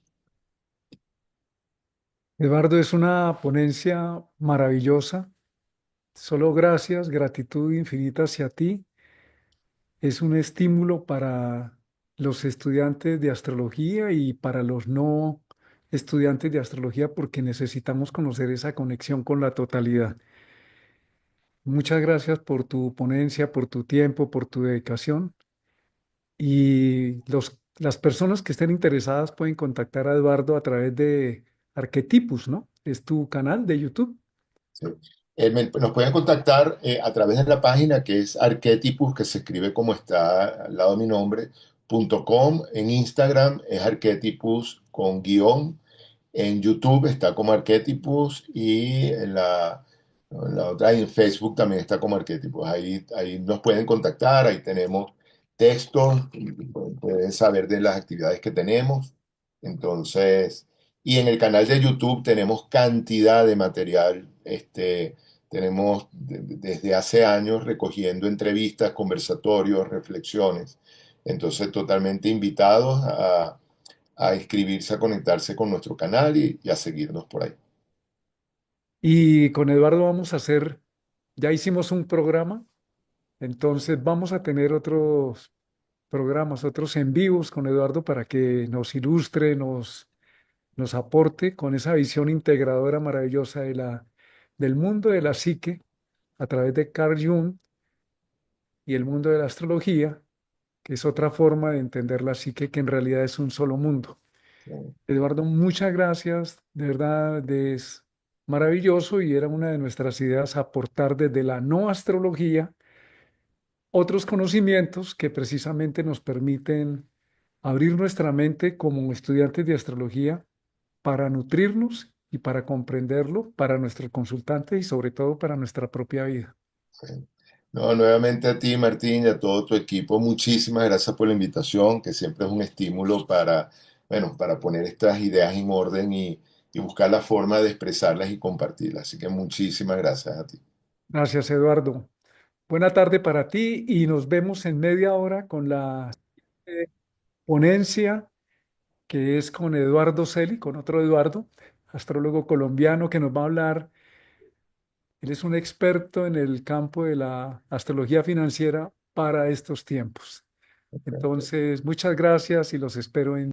Eduardo, es una ponencia maravillosa. Solo gracias, gratitud infinita hacia ti. Es un estímulo para los estudiantes de astrología y para los no estudiantes de astrología porque necesitamos conocer esa conexión con la totalidad. Muchas gracias por tu ponencia, por tu tiempo, por tu dedicación. Y las personas que estén interesadas pueden contactar a Eduardo a través de Arquetipus, ¿no? Es tu canal de YouTube. ¿Sí? Nos pueden contactar a través de la página que es Arquetipus, que se escribe como está al lado de mi nombre, .com. En Instagram es Arquetipus con guión. En YouTube está como Arquetipus y en la otra, en Facebook también está como Arquetipus. Ahí nos pueden contactar, ahí tenemos textos, y pueden saber de las actividades que tenemos. Entonces, y en el canal de YouTube tenemos cantidad de material. Tenemos desde hace años recogiendo entrevistas, conversatorios, reflexiones. Entonces, totalmente invitados a inscribirse, a conectarse con nuestro canal y a seguirnos por ahí. Y con Eduardo vamos a hacer, ya hicimos un programa, entonces vamos a tener otros programas, otros en vivos con Eduardo para que nos ilustre, nos aporte con esa visión integradora maravillosa del mundo de la psique a través de Carl Jung y el mundo de la astrología, que es otra forma de entender la psique que en realidad es un solo mundo. Eduardo, muchas gracias, de verdad es maravilloso y era una de nuestras ideas aportar desde la no astrología otros conocimientos que precisamente nos permiten abrir nuestra mente como estudiantes de astrología para nutrirnos y para comprenderlo para nuestros consultantes y sobre todo para nuestra propia vida. Sí. No, nuevamente a ti, Martín, y a todo tu equipo, muchísimas gracias por la invitación, que siempre es un estímulo para, bueno, para poner estas ideas en orden y buscar la forma de expresarlas y compartirlas. Así que muchísimas gracias a ti. Gracias, Eduardo. Buena tarde para ti y nos vemos en media hora con la ponencia que es con Eduardo Celi, con otro Eduardo, astrólogo colombiano que nos va a hablar. Él es un experto en el campo de la astrología financiera para estos tiempos. Ok. Entonces, muchas gracias y los espero en